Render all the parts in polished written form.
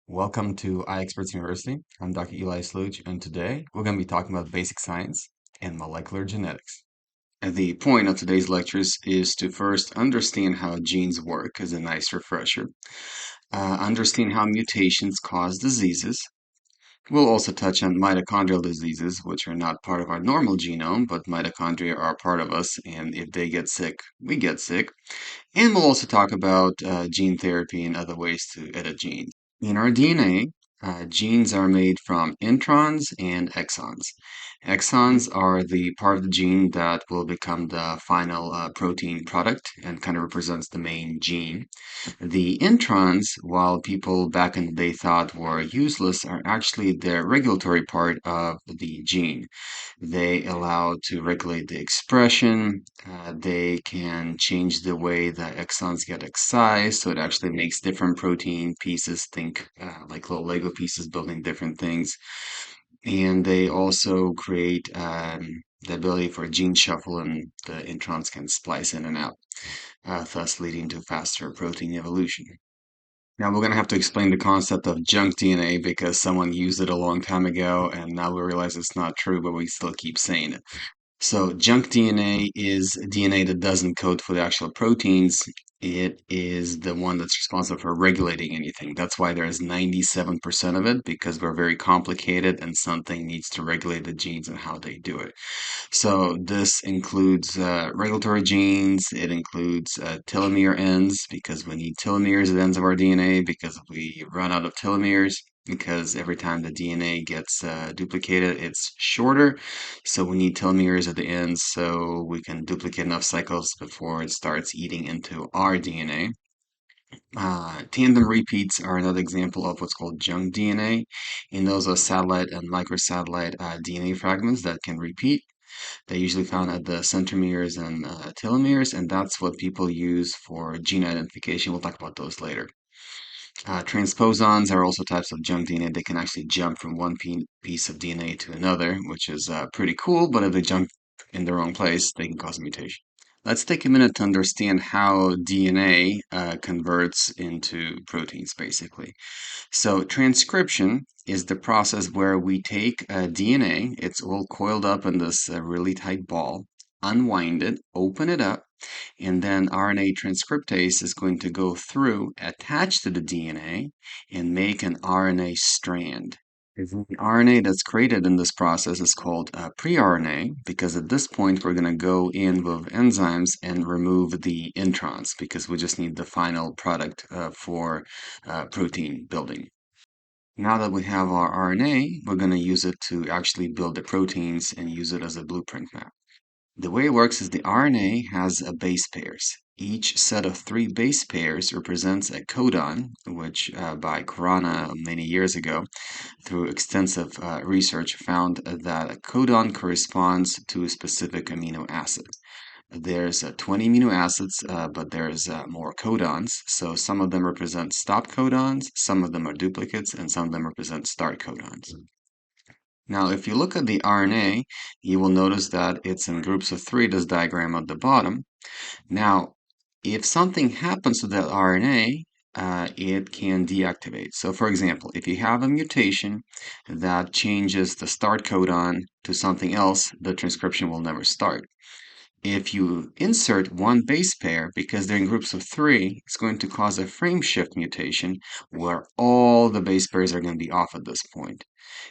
Welcome to iExperts University. I'm Dr. Eli Sluch, and today we're going to be talking about basic science and molecular genetics. And the point of today's lectures is to first understand how genes work as a nice refresher, understand how mutations cause diseases. We'll also touch on mitochondrial diseases, which are not part of our normal genome, but mitochondria are part of us, and if they get sick, we get sick. And we'll also talk about gene therapy and other ways to edit genes. In our DNA, genes are made from introns and exons. Exons are the part of the gene that will become the final protein product and kind of represents the main gene. The introns, while people back in the day thought were useless, are actually the regulatory part of the gene. They allow to regulate the expression. They can change the way the exons get excised, so it actually makes different protein pieces think like little Lego pieces building different things. And they also create the ability for gene shuffle, and the introns can splice in and out, thus leading to faster protein evolution. Now we're going to have to explain the concept of junk DNA because someone used it a long time ago, and now we realize it's not true, but we still keep saying it. So junk DNA is DNA that doesn't code for the actual proteins. It is the one that's responsible for regulating anything. That's why there's 97% of it, because we're very complicated and something needs to regulate the genes and how they do it. So this includes regulatory genes. It includes telomere ends, because we need telomeres at ends of our DNA because we run out of telomeres. Because every time the DNA gets duplicated, it's shorter. So we need telomeres at the ends so we can duplicate enough cycles before it starts eating into our DNA. Tandem repeats are another example of what's called junk DNA. And those are satellite and microsatellite DNA fragments that can repeat. They're usually found at the centromeres and telomeres, and that's what people use for gene identification. We'll talk about those later. Transposons are also types of junk DNA. They can actually jump from one piece of DNA to another, which is pretty cool, but if they jump in the wrong place, they can cause a mutation. Let's take a minute to understand how DNA converts into proteins, basically. So transcription is the process where we take DNA, it's all coiled up in this really tight ball, unwind it, open it up, and then RNA transcriptase is going to go through, attach to the DNA, and make an RNA strand. The RNA that's created in this process is called pre-RNA, because at this point we're going to go in with enzymes and remove the introns because we just need the final product for protein building. Now that we have our RNA, we're going to use it to actually build the proteins and use it as a blueprint map. The way it works is the RNA has a base pairs. Each set of 3 base pairs represents a codon, which by Corona many years ago, through extensive research, found that a codon corresponds to a specific amino acid. There's 20 amino acids, but there's more codons. So some of them represent stop codons, some of them are duplicates, and some of them represent start codons. Now, if you look at the RNA, you will notice that it's in groups of 3, this diagram at the bottom. Now, if something happens to that RNA, it can deactivate. So, for example, if you have a mutation that changes the start codon to something else, the transcription will never start. If you insert one base pair, because they're in groups of 3, it's going to cause a frame shift mutation where all the base pairs are going to be off at this point.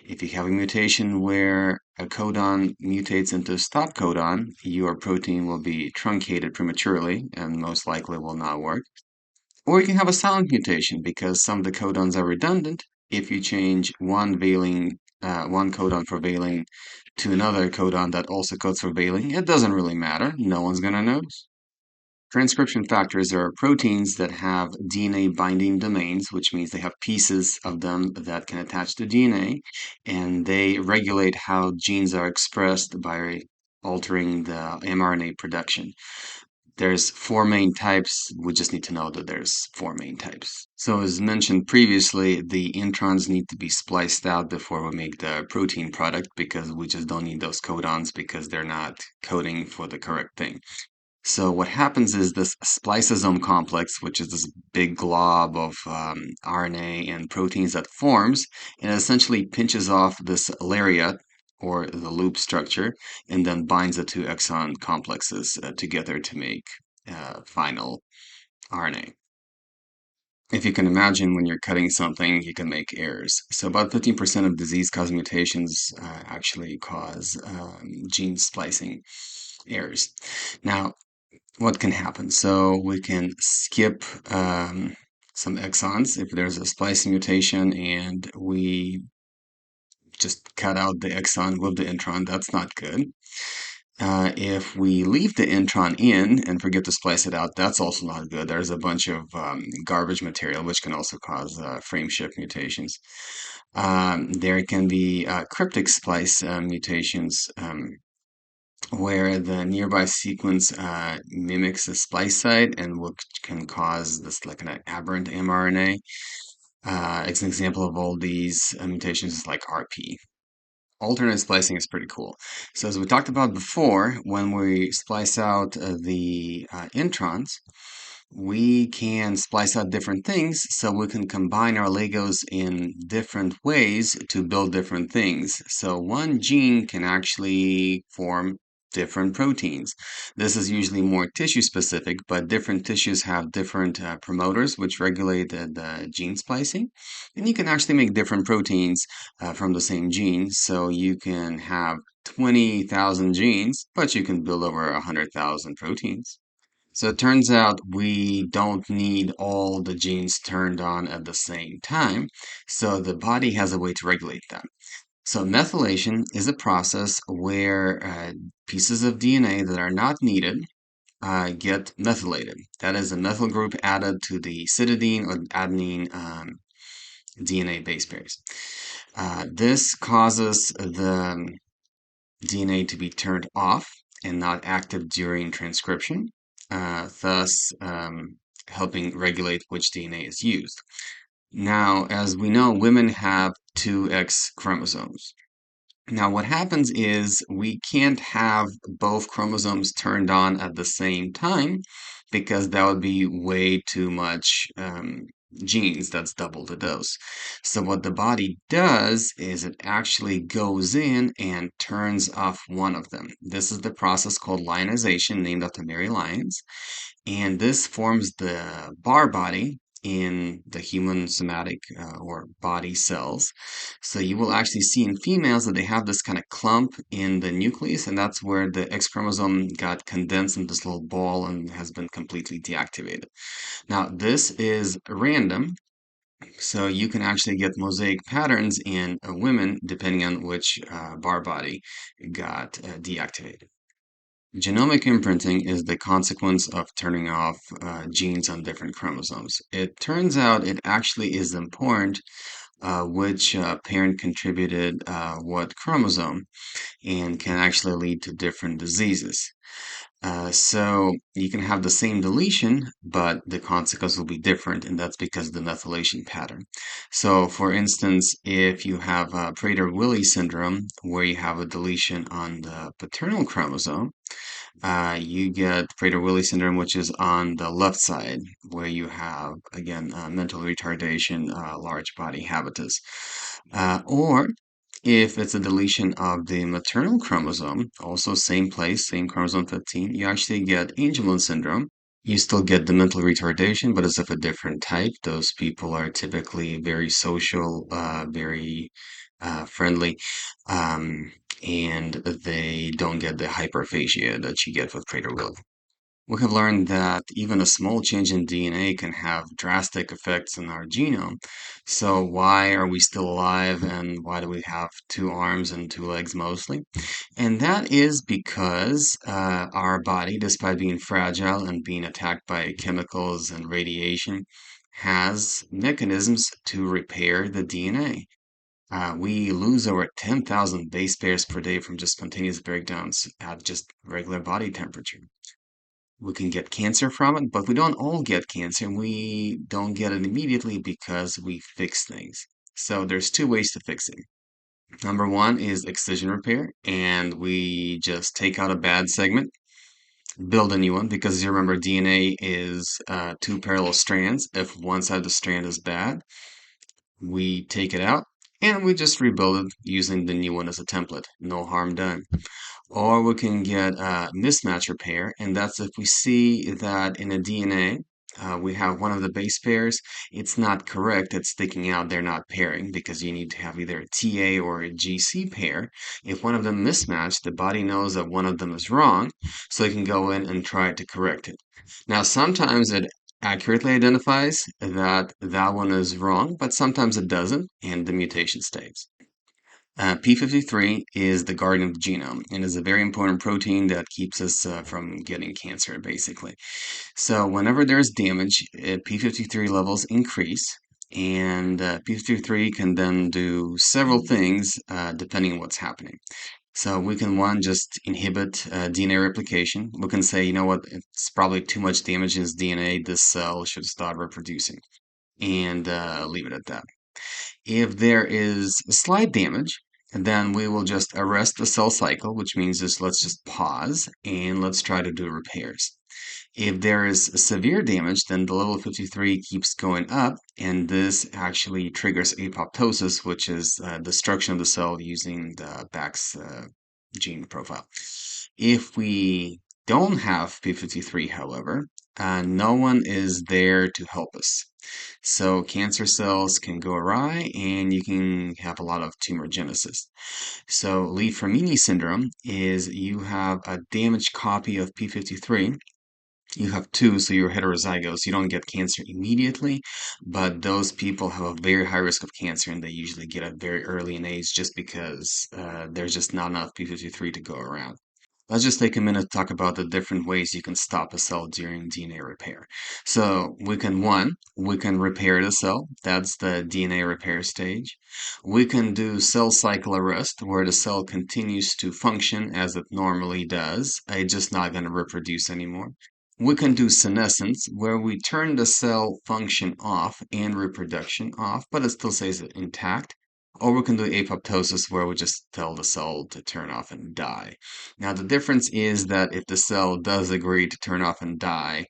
If you have a mutation where a codon mutates into a stop codon, your protein will be truncated prematurely and most likely will not work. Or you can have a silent mutation because some of the codons are redundant. If you change one codon for valine to another codon that also codes for valine, it doesn't really matter. No one's going to notice. Transcription factors are proteins that have DNA binding domains, which means they have pieces of them that can attach to DNA, and they regulate how genes are expressed by altering the mRNA production. There's 4 main types. We just need to know that there's 4 main types. So as mentioned previously, the introns need to be spliced out before we make the protein product because we just don't need those codons because they're not coding for the correct thing. So what happens is this spliceosome complex, which is this big glob of RNA and proteins that forms, and it essentially pinches off this lariat or the loop structure, and then binds the two exon complexes together to make final RNA. If you can imagine when you're cutting something, you can make errors. So about 15% of disease-causing mutations actually cause gene splicing errors. Now, what can happen? So we can skip some exons if there's a splicing mutation and we just cut out the exon with the intron. That's not good. If we leave the intron in and forget to splice it out, that's also not good. There's a bunch of garbage material which can also cause frame shift mutations. There can be cryptic splice mutations where the nearby sequence mimics a splice site and which can cause this like an aberrant mRNA. As an example of all these mutations is like RP. Alternate splicing is pretty cool. So as we talked about before, when we splice out the introns, we can splice out different things so we can combine our Legos in different ways to build different things. So one gene can actually form different proteins. This is usually more tissue specific, but different tissues have different promoters which regulate the gene splicing. And you can actually make different proteins from the same gene. So you can have 20,000 genes, but you can build over 100,000 proteins. So it turns out we don't need all the genes turned on at the same time. So the body has a way to regulate them. So methylation is a process where pieces of DNA that are not needed get methylated. That is a methyl group added to the cytidine or adenine DNA base pairs. This causes the DNA to be turned off and not active during transcription, thus helping regulate which DNA is used. Now, as we know, women have two X chromosomes. Now, what happens is we can't have both chromosomes turned on at the same time because that would be way too much genes. That's double the dose. So, what the body does is it actually goes in and turns off one of them. This is the process called lionization, named after Mary Lyons. And this forms the bar body in the human somatic or body cells. So you will actually see in females that they have this kind of clump in the nucleus, and that's where the X chromosome got condensed into this little ball and has been completely deactivated. Now, this is random, so you can actually get mosaic patterns in women depending on which bar body got deactivated. Genomic imprinting is the consequence of turning off genes on different chromosomes. It turns out it actually is important which parent contributed what chromosome and can actually lead to different diseases. So you can have the same deletion, but the consequence will be different, and that's because of the methylation pattern. So, for instance, if you have Prader-Willi syndrome, where you have a deletion on the paternal chromosome, you get Prader-Willi syndrome, which is on the left side, where you have, again, mental retardation, large body habitus. Or if it's a deletion of the maternal chromosome, also same place, same chromosome 15, you actually get Angelman syndrome. You still get the mental retardation, but it's of a different type. Those people are typically very social, very friendly, and they don't get the hyperphagia that you get with Prader-Willi. We have learned that even a small change in DNA can have drastic effects in our genome. So why are we still alive and why do we have two arms and two legs mostly? And that is because our body, despite being fragile and being attacked by chemicals and radiation, has mechanisms to repair the DNA. We lose over 10,000 base pairs per day from just spontaneous breakdowns at just regular body temperature. We can get cancer from it, but we don't all get cancer. We don't get it immediately because we fix things. So there's two ways to fix it. Number one is excision repair, and we just take out a bad segment build a new one because you remember DNA is two parallel strands. If one side of the strand is bad, we take it out and we just rebuild it using the new one as a template. No harm done. Or we can get a mismatch repair, and that's if we see that in a DNA, we have one of the base pairs, it's not correct, it's sticking out, they're not pairing because you need to have either a TA or a GC pair. If one of them mismatched, the body knows that one of them is wrong, so it can go in and try to correct it. Now, sometimes it accurately identifies that that one is wrong, but sometimes it doesn't, and the mutation stays. P53 is the guardian of the genome and is a very important protein that keeps us from getting cancer, basically. So, whenever there's damage, P53 levels increase, and P53 can then do several things depending on what's happening. So, we can, one, just inhibit DNA replication. We can say, you know what, it's probably too much damage in this DNA, this cell should start reproducing, and leave it at that. If there is slight damage, then we will just arrest the cell cycle, which means just let's just pause and let's try to do repairs. If there is severe damage, then the level 53 keeps going up, and this actually triggers apoptosis, which is destruction of the cell using the Bax gene profile. If we don't have P53, however, no one is there to help us. So cancer cells can go awry and you can have a lot of tumorigenesis. So Li-Fraumeni syndrome is you have a damaged copy of P53. You have two, so you're heterozygous. You don't get cancer immediately, but those people have a very high risk of cancer and they usually get it very early in age just because there's just not enough P53 to go around. Let's just take a minute to talk about the different ways you can stop a cell during DNA repair. So we can repair the cell. That's the DNA repair stage. We can do cell cycle arrest, where the cell continues to function as it normally does. It's just not going to reproduce anymore. We can do senescence, where we turn the cell function off and reproduction off, but it still stays intact. Or we can do apoptosis, where we just tell the cell to turn off and die. Now, the difference is that if the cell does agree to turn off and die,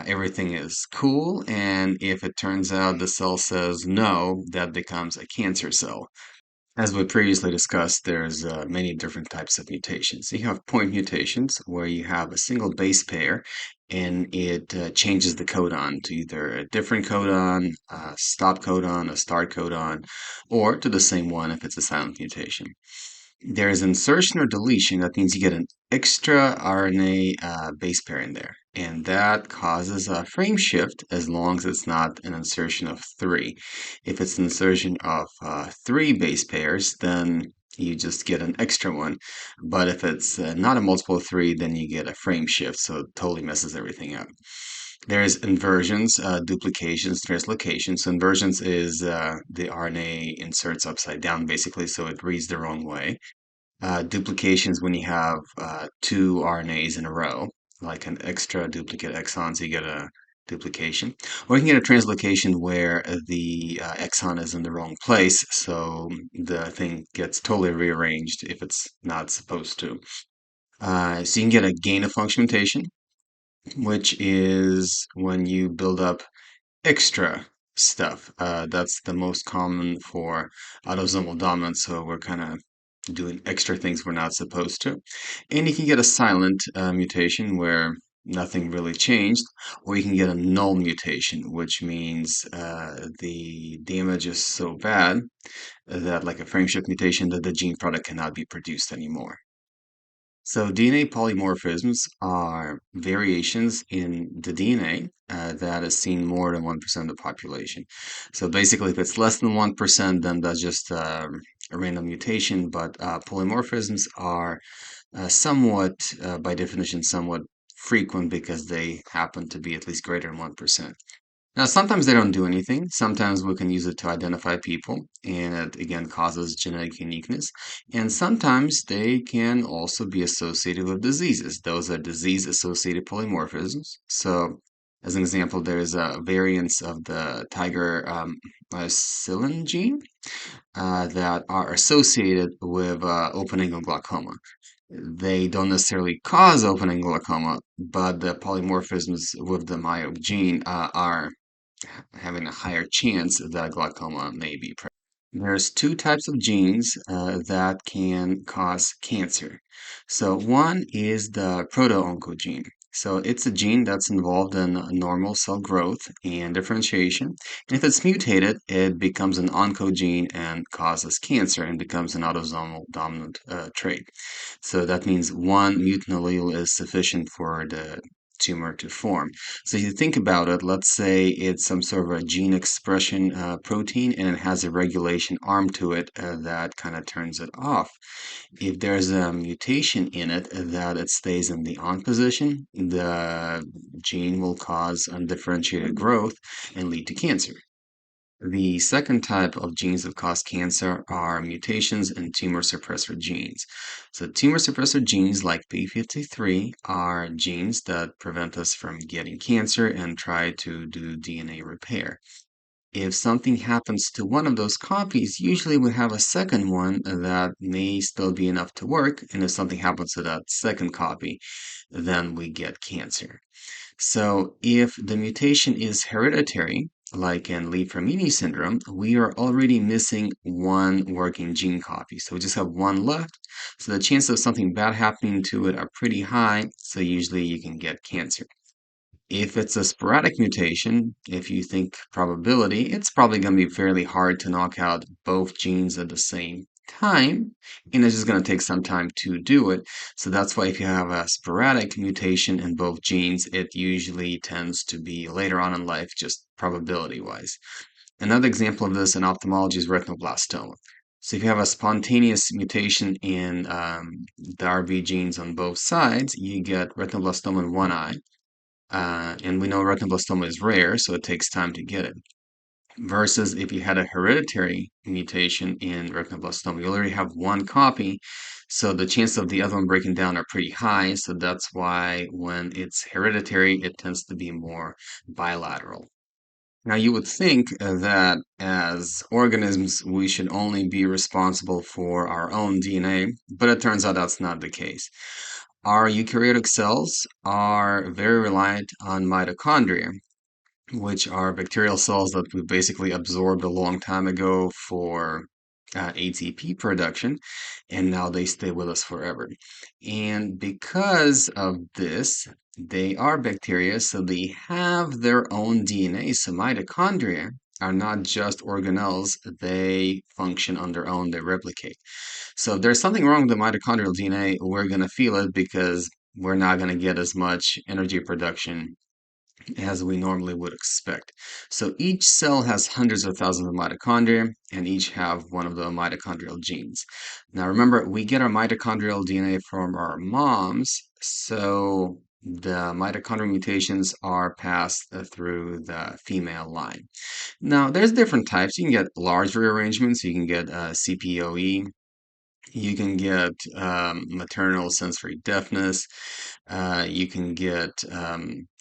everything is cool. And if it turns out the cell says no, that becomes a cancer cell. As we previously discussed, there's many different types of mutations. You have point mutations, where you have a single base pair and it changes the codon to either a different codon, a stop codon, a start codon, or to the same one if it's a silent mutation. There is insertion or deletion. That means you get an extra RNA base pair in there. And that causes a frame shift as long as it's not an insertion of three. If it's an insertion of three base pairs, then you just get an extra one. But if it's not a multiple of three, then you get a frame shift. So it totally messes everything up. There's inversions, duplications, translocations. So inversions is the RNA inserts upside down, basically, so it reads the wrong way. Duplications when you have two RNAs in a row, like an extra duplicate exon, so you get a duplication. Or you can get a translocation where the exon is in the wrong place, so the thing gets totally rearranged if it's not supposed to. So you can get a gain of function mutation, which is when you build up extra stuff. That's the most common for autosomal dominant, so we're kind of doing extra things we're not supposed to. And you can get a silent mutation where nothing really changed, or you can get a null mutation, which means the damage is so bad that, like a frameshift mutation, that the gene product cannot be produced anymore. So DNA polymorphisms are variations in the DNA that is seen more than 1% of the population. So basically, if it's less than 1%, then that's just a random mutation, but polymorphisms are somewhat, by definition, somewhat frequent because they happen to be at least greater than 1%. Now, sometimes they don't do anything. Sometimes we can use it to identify people, and it again causes genetic uniqueness. And sometimes they can also be associated with diseases. Those are disease-associated polymorphisms. So, as an example, there's a variants of the tiger mycilin gene that are associated with open-angle glaucoma. They don't necessarily cause opening glaucoma, but the polymorphisms with the myope gene are having a higher chance that glaucoma may be present. There's two types of genes that can cause cancer. So one is the proto-oncogene. So it's a gene that's involved in normal cell growth and differentiation. And if it's mutated, it becomes an oncogene and causes cancer and becomes an autosomal dominant trait. So that means one mutant allele is sufficient for the tumor to form. So you think about it, let's say it's some sort of a gene expression protein and it has a regulation arm to it that kind of turns it off. If there's a mutation in it that it stays in the on position, the gene will cause undifferentiated growth and lead to cancer. The second type of genes that cause cancer are mutations in tumor suppressor genes. So, tumor suppressor genes like P53 are genes that prevent us from getting cancer and try to do DNA repair. If something happens to one of those copies, usually we have a second one that may still be enough to work. And if something happens to that second copy, then we get cancer. So, if the mutation is hereditary, like in Lee-Fraumeni syndrome, we are already missing one working gene copy. So we just have one left. So the chances of something bad happening to it are pretty high. So usually you can get cancer. If it's a sporadic mutation, if you think probability, it's probably going to be fairly hard to knock out both genes at the same time, and it's just going to take some time to do it. So that's why if you have a sporadic mutation in both genes, it usually tends to be later on in life, just probability wise. Another example of this in ophthalmology is retinoblastoma. So if you have a spontaneous mutation in the RB genes on both sides, you get retinoblastoma in one eye. And we know retinoblastoma is rare, so it takes time to get it. Versus if you had a hereditary mutation in retinoblastoma, you already have one copy, so the chances of the other one breaking down are pretty high. So that's why when it's hereditary, it tends to be more bilateral. Now, you would think that as organisms, we should only be responsible for our own DNA, but it turns out that's not the case. Our eukaryotic cells are very reliant on mitochondria, which are bacterial cells that we basically absorbed a long time ago for ATP production, and now they stay with us forever. And because of this, they are bacteria, so they have their own DNA. So mitochondria are not just organelles, they function on their own, they replicate. So if there's something wrong with the mitochondrial DNA, we're going to feel it because we're not going to get as much energy production as we normally would expect. So each cell has hundreds of thousands of mitochondria, and each have one of the mitochondrial genes. Now remember, we get our mitochondrial DNA from our moms, so the mitochondrial mutations are passed through the female line. Now, there's different types. You can get large rearrangements. You can get CPOE. You can get maternal sensory deafness. You can get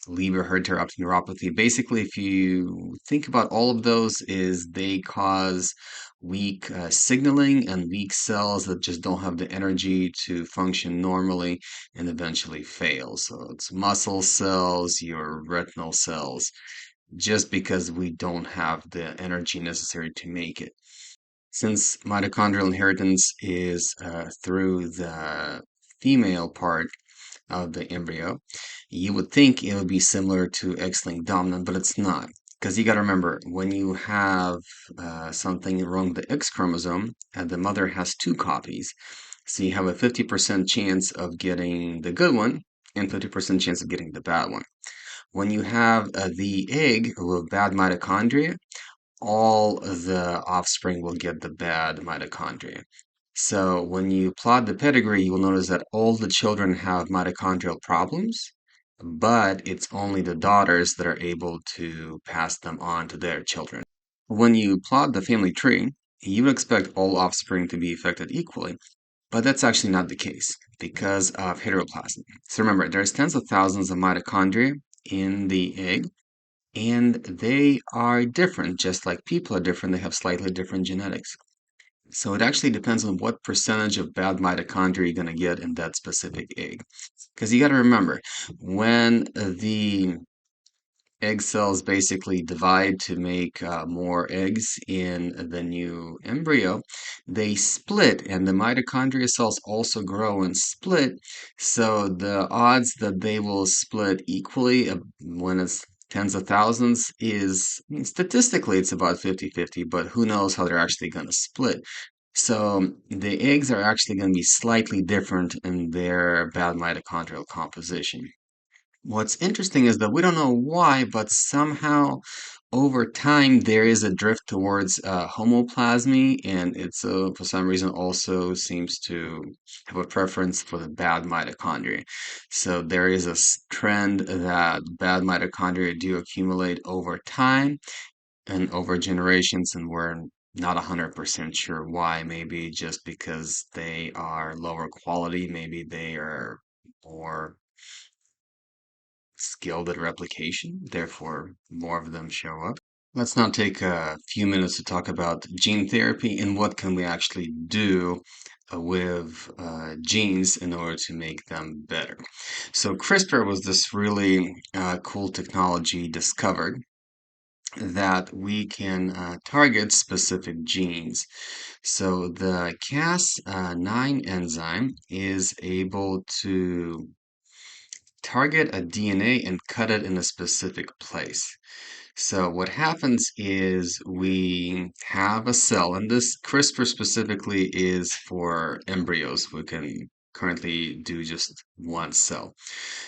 Leber hereditary optic neuropathy. Basically, if you think about all of those, is they cause weak signaling and weak cells that just don't have the energy to function normally and eventually fail. So it's muscle cells, your retinal cells, just because we don't have the energy necessary to make it. Since mitochondrial inheritance is through the female part of the embryo, you would think it would be similar to X-linked dominant, but it's not. Because you got to remember, when you have something wrong with the X chromosome, and the mother has two copies, so you have a 50% chance of getting the good one and 50% chance of getting the bad one. When you have the egg with bad mitochondria, all the offspring will get the bad mitochondria. So when you plot the pedigree, you will notice that all the children have mitochondrial problems, but it's only the daughters that are able to pass them on to their children. When you plot the family tree, you would expect all offspring to be affected equally, but that's actually not the case because of heteroplasmy. So remember, there's tens of thousands of mitochondria in the egg, and they are different, just like people are different. They have slightly different genetics. So it actually depends on what percentage of bad mitochondria you're going to get in that specific egg. Because you got to remember, when the egg cells basically divide to make more eggs in the new embryo, they split, and the mitochondria cells also grow and split. So the odds that they will split equally when it's tens of thousands is, I mean, statistically, it's about 50-50, but who knows how they're actually going to split. So the eggs are actually going to be slightly different in their bad mitochondrial composition. What's interesting is that we don't know why, but somehow over time there is a drift towards homoplasmy, and it's for some reason also seems to have a preference for the bad mitochondria. So there is a trend that bad mitochondria do accumulate over time and over generations, and we're not 100% sure why. Maybe just because they are lower quality, maybe they are more skilled at replication, therefore more of them show up. Let's now take a few minutes to talk about gene therapy and what can we actually do with genes in order to make them better. So CRISPR was this really cool technology discovered that we can target specific genes. So the Cas9 enzyme is able to target a DNA and cut it in a specific place. So what happens is we have a cell, and this CRISPR specifically is for embryos. We can currently do just one cell.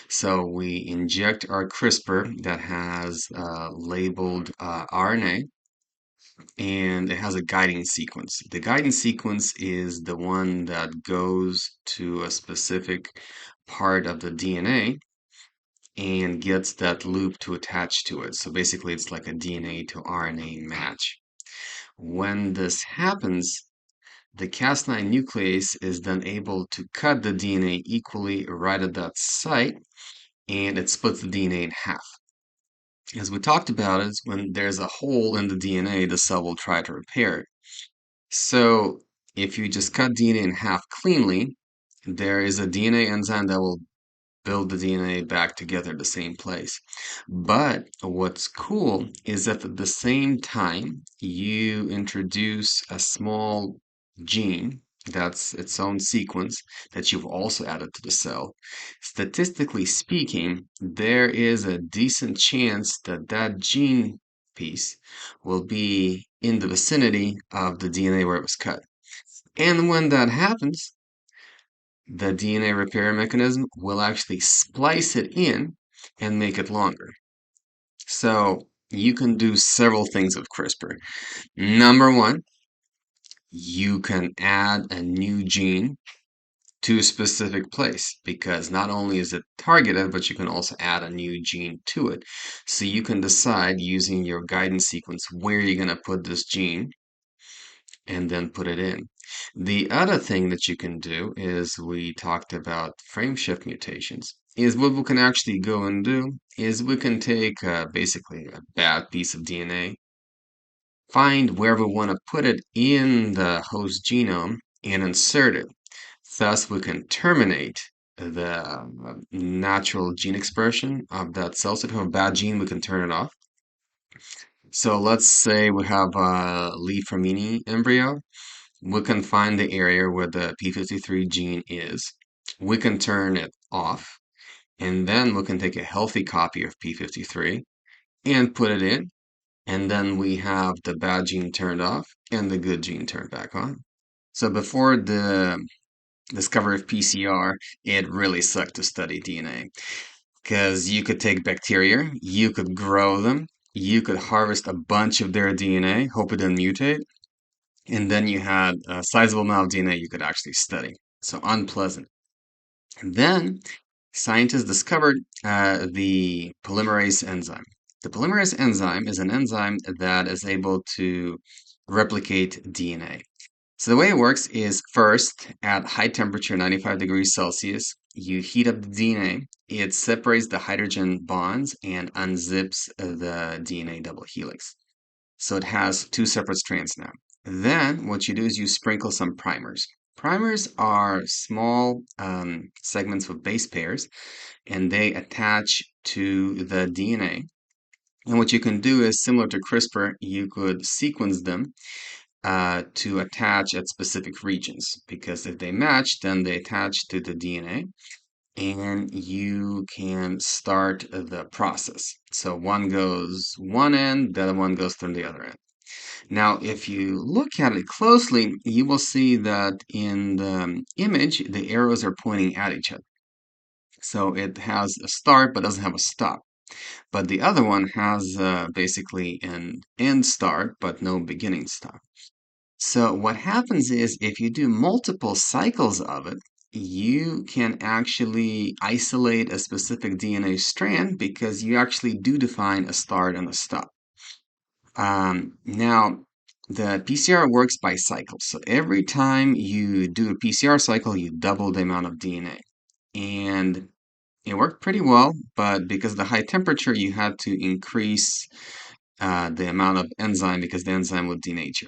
So we inject our CRISPR that has labeled RNA, and it has a guiding sequence. The guiding sequence is the one that goes to a specific part of the DNA and gets that loop to attach to it. So basically, it's like a DNA to RNA match. When this happens, the Cas9 nuclease is then able to cut the DNA equally right at that site, and it splits the DNA in half. As we talked about it, when there's a hole in the DNA, the cell will try to repair it. So if you just cut DNA in half cleanly, there is a DNA enzyme that will build the DNA back together in the same place. But what's cool is that at the same time, you introduce a small gene that's its own sequence that you've also added to the cell. Statistically speaking, there is a decent chance that that gene piece will be in the vicinity of the DNA where it was cut. And when that happens, the DNA repair mechanism will actually splice it in and make it longer. So you can do several things with CRISPR. Number one, you can add a new gene to a specific place because not only is it targeted, but you can also add a new gene to it. So you can decide using your guidance sequence where you're going to put this gene and then put it in. The other thing that you can do is we talked about frame shift mutations. Is what we can actually go and do is we can take basically a bad piece of DNA, find where we want to put it in the host genome, and insert it. Thus, we can terminate the natural gene expression of that cell. So if we have a bad gene, we can turn it off. So let's say we have a Lee Framini embryo. We can find the area where the p53 gene is. We can turn it off, and then we can take a healthy copy of p53 and put it in, and then we have the bad gene turned off and the good gene turned back on. So before the discovery of PCR, it really sucked to study DNA because you could take bacteria, you could grow them, you could harvest a bunch of their DNA, hope it didn't mutate, and then you had a sizable amount of DNA you could actually study. So unpleasant. And then scientists discovered the polymerase enzyme. The polymerase enzyme is an enzyme that is able to replicate DNA. So the way it works is first, at high temperature, 95 degrees Celsius, you heat up the DNA, it separates the hydrogen bonds and unzips the DNA double helix. So it has two separate strands now. Then what you do is you sprinkle some primers. Primers are small segments of base pairs, and they attach to the DNA. And what you can do is similar to CRISPR, you could sequence them to attach at specific regions, because if they match, then they attach to the DNA and you can start the process. So one goes one end, the other one goes from the other end. Now, if you look at it closely, you will see that in the image, the arrows are pointing at each other. So it has a start but doesn't have a stop. But the other one has basically an end start but no beginning stop. So what happens is if you do multiple cycles of it, you can actually isolate a specific DNA strand because you actually do define a start and a stop. Now, the PCR works by cycles. So every time you do a PCR cycle, you double the amount of DNA. And it worked pretty well, but because of the high temperature, you had to increase the amount of enzyme because the enzyme would denature.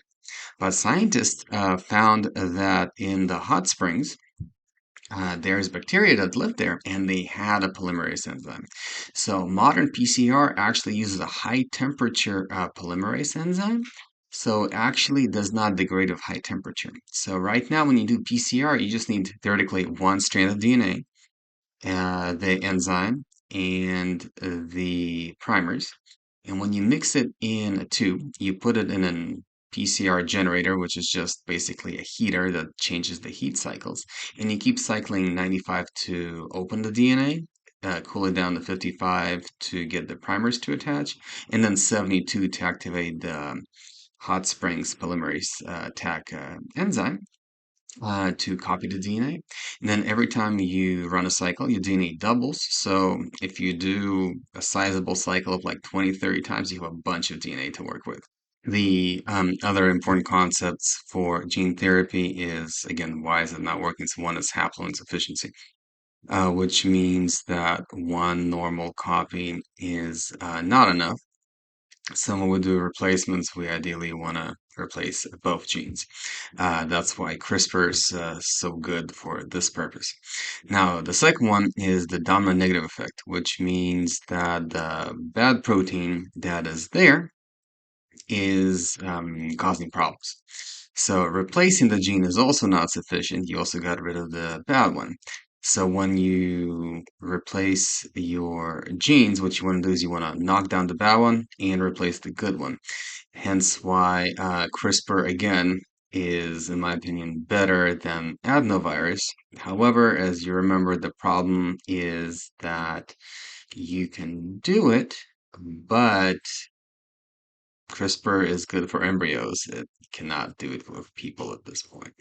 But scientists found that in the hot springs, there's bacteria that live there and they had a polymerase enzyme. So modern PCR actually uses a high temperature polymerase enzyme. So it actually does not degrade with high temperature. So right now when you do PCR, you just need theoretically one strand of DNA, the enzyme, and the primers. And when you mix it in a tube, you put it in a PCR generator, which is just basically a heater that changes the heat cycles. And you keep cycling 95 to open the DNA, cool it down to 55 to get the primers to attach, and then 72 to activate the hot springs polymerase attack enzyme to copy the DNA. And then every time you run a cycle, your DNA doubles. So if you do a sizable cycle of like 20, 30 times, you have a bunch of DNA to work with. The other important concepts for gene therapy is, again, why is it not working? So one is haploinsufficiency, which means that one normal copy is not enough. So when we do replacements, we ideally want to replace both genes. That's why CRISPR is so good for this purpose. Now, the second one is the dominant negative effect, which means that the bad protein that is there is causing problems. So replacing the gene is also not sufficient. You also got rid of the bad one. So when you replace your genes, what you want to do is you want to knock down the bad one and replace the good one. Hence why CRISPR, again, is, in my opinion, better than adenovirus. However, as you remember, the problem is that you can do it, but CRISPR is good for embryos. It cannot do it with people at this point.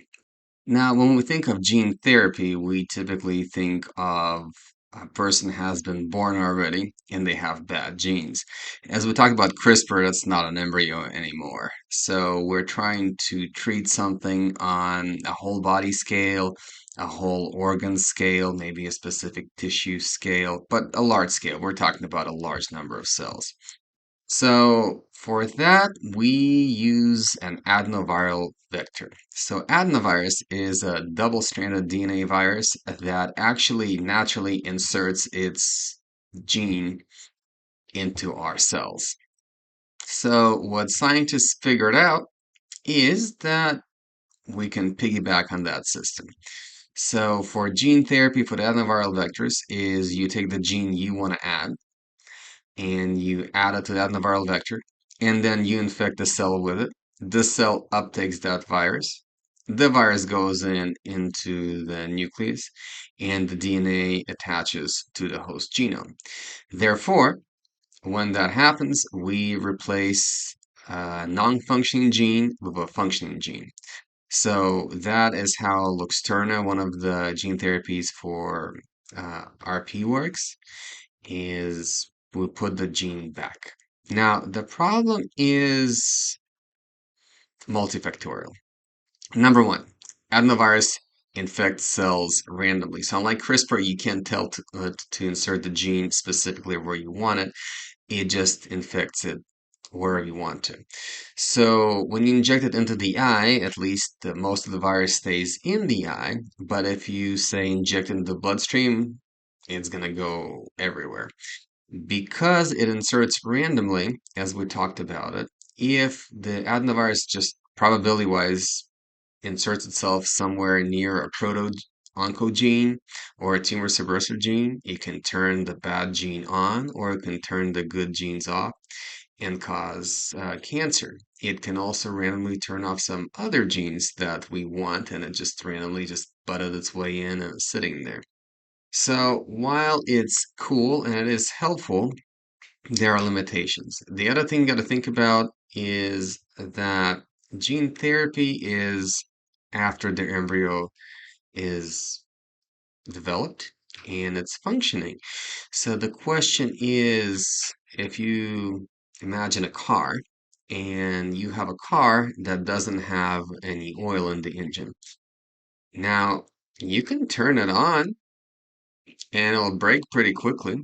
Now, when we think of gene therapy, we typically think of a person has been born already and they have bad genes. As we talk about CRISPR, that's not an embryo anymore. So we're trying to treat something on a whole body scale, a whole organ scale, maybe a specific tissue scale, but a large scale. We're talking about a large number of cells. So for that, we use an adenoviral vector. So adenovirus is a double-stranded DNA virus that actually naturally inserts its gene into our cells. So what scientists figured out is that we can piggyback on that system. So for gene therapy for the adenoviral vectors is you take the gene you want to add, and you add it to that viral vector, and then you infect the cell with it. This cell uptakes that virus. The virus goes into the nucleus, and the DNA attaches to the host genome. Therefore, when that happens, we replace a non-functioning gene with a functioning gene. So that is how Luxturna, one of the gene therapies for RP works, is we put the gene back. Now, the problem is multifactorial. Number one, adenovirus infects cells randomly. So unlike CRISPR, you can't tell to insert the gene specifically where you want it. It just infects it wherever you want to. So when you inject it into the eye, at least most of the virus stays in the eye. But if you say inject it into the bloodstream, it's gonna go everywhere. Because it inserts randomly, as we talked about it, if the adenovirus just probability-wise inserts itself somewhere near a proto-oncogene or a tumor suppressor gene, it can turn the bad gene on or it can turn the good genes off and cause cancer. It can also randomly turn off some other genes that we want, and it just randomly just butted its way in and it's sitting there. So while it's cool and it is helpful, there are limitations. The other thing you got to think about is that gene therapy is after the embryo is developed and it's functioning. So the question is, if you imagine a car and you have a car that doesn't have any oil in the engine. Now, you can turn it on and it'll brake pretty quickly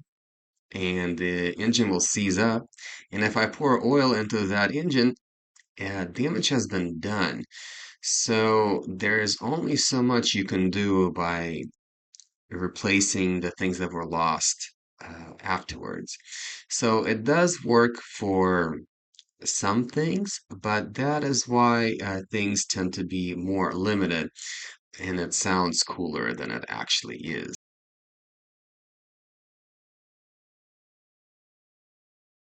and the engine will seize up. And if I pour oil into that engine, damage has been done. So there's only so much you can do by replacing the things that were lost afterwards. So it does work for some things, but that is why things tend to be more limited and it sounds cooler than it actually is.